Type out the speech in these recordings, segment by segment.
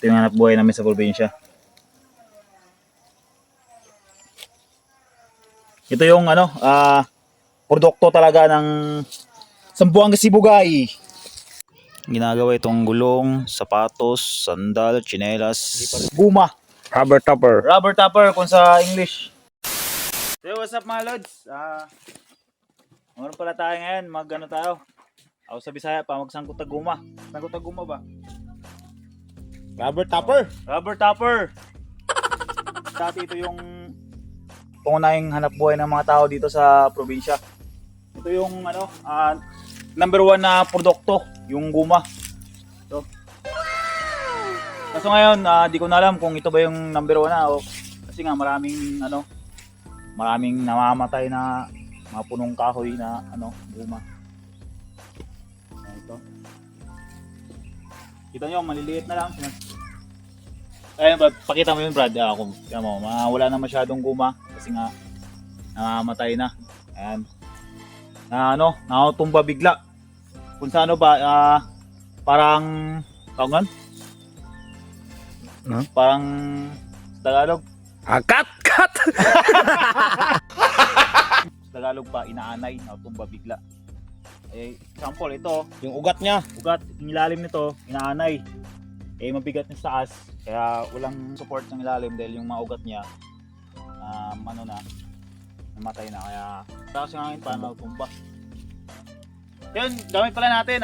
Ito yung hanap buhay namin sa probinsya. Ito yung produkto talaga ng Zamboanga Sibugay. Ginagawa itong gulong, sapatos, sandal, tsinelas, guma. Rubber topper. Rubber topper kung sa English. So what's up mga lods? Meron pala tayo ngayon, tayo. Ako sa Bisaya pa, magsangkot na guma. Sangkot na guma ba? Rubber topper. Rubber topper. Dati ito yung pangunahing hanap buhay ng mga tao dito sa probinsya. Ito yung number 1 na produkto, yung guma. So, kaso ngayon, di ko na alam kung ito ba yung number 1 na o kasi nga maraming namamatay na mga punong kahoy na guma. Ito. Kita nyo, maliliit na lang. Ayun, Brad, pakita mo yun, Brad. Kung wala na masyadong guma kasi nga namamatay na. Ayan. Nakatumba bigla. Kung sa parang taongan? Parang Tagalog. Cut! Tagalog pa, inaanay, nakatumba bigla. Example, ito. Yung ugat niya. Yung ilalim nito, inaanay. Mabigat niya sa taas, kaya walang support ng ilalim dahil yung mga ugat niya namatay na, kaya kasi ngayon paano tumba. Yan, gamit pala natin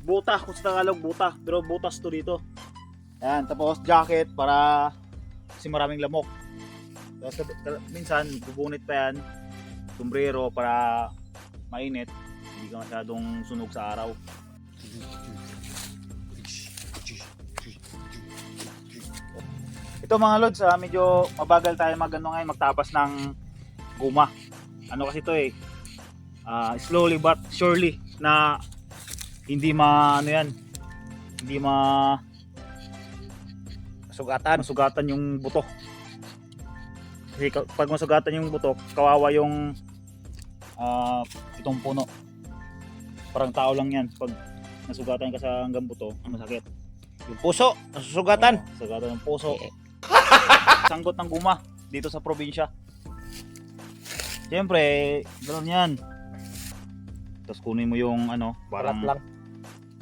buta, kung sa Tagalog buta, pero butas to dito. Yan, tapos jacket para kasi maraming lamok. Tapos minsan bubunit pa yan, sombrero para mainit, hindi ka masyadong sunog sa araw. Ito mga lods, medyo mabagal tayo ngayon magtapas ng guma. Kasi ito slowly but surely na hindi masugatan yung buto. Kasi pag masugatan yung buto, kawawa yung itong puno. Parang tao lang yan. Pag nasugatan ka sa hanggang buto, masakit. Yung puso, nasusugatan. Sugatan ng puso. Sanggot ng guma dito sa probinsya. Siyempre, ganoon yan. Tapos kunin mo yung Balat lang.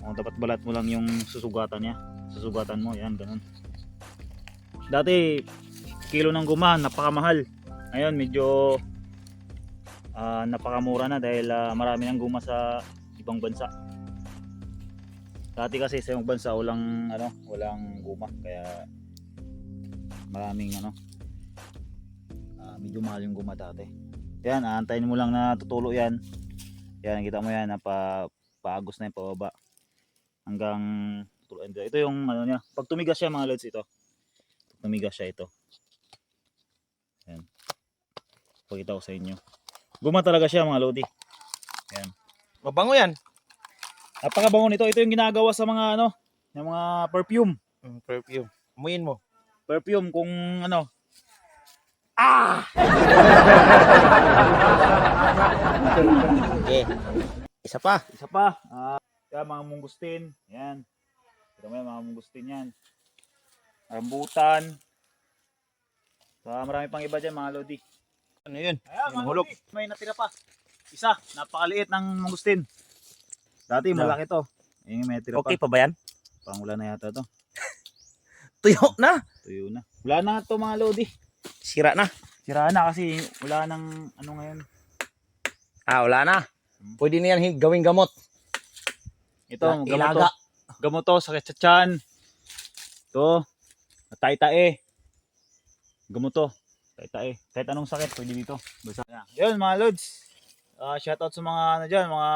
Dapat balat mo lang yung susugatan niya. Susugatan mo, yan, ganoon. Dati, kilo ng guma, napakamahal. Ngayon, medyo napakamura na dahil marami ng guma sa ibang bansa. Dati kasi sa ibang bansa walang guma, kaya maraming medyo mahal yung guma dati. Yan, aantayin mo lang na tutulo yan. Yan, nakita mo yan, paagos na yung pababa hanggang tutulo. Ito yung niya, pag tumigas siya mga lods, ito pag tumigas siya, ito yan, pakita ko sa inyo, guma talaga siya mga lodi. Yan, Mabango yan. napakabango nito. Ito yung ginagawa sa mga yung mga perfume. Perfume. Amuyin mo. Perfume kung Okay. Isa pa. Yan, mga mungustin. Yan. Ito mo yan, mga mungustin yan. Rambutan. Marami pang iba dyan mga lodi. Ano yun? Ayan, mga Hulog. lodi. May natira pa. Isa. Napakaliit ng mungustin. Dati malaki to. May natira Okay pa. pa ba yan? Pang wala na yata to. Tuyo na. Tuyo na. Wala na to mga lodi. Sira na. Sira na kasi wala nang ngayon. Wala na. Pwede na yan gawing gamot. Ito, Ilaga. gamot to, sakit sa tiyan. Ito, tay-tae. Gamot to, tay-tae. Kahit anong sakit, pwede dito. Basta. Yun mga lods. Shoutout sa mga dyan, mga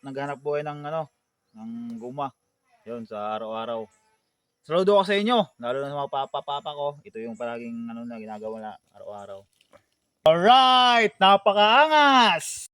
naghanap buhay ng ng guma. Yun, sa araw-araw. Saludo ako sa inyo, lalo na sa mga papa ko. Ito yung palaging na ginagawa na araw-araw. Alright, napakaangas!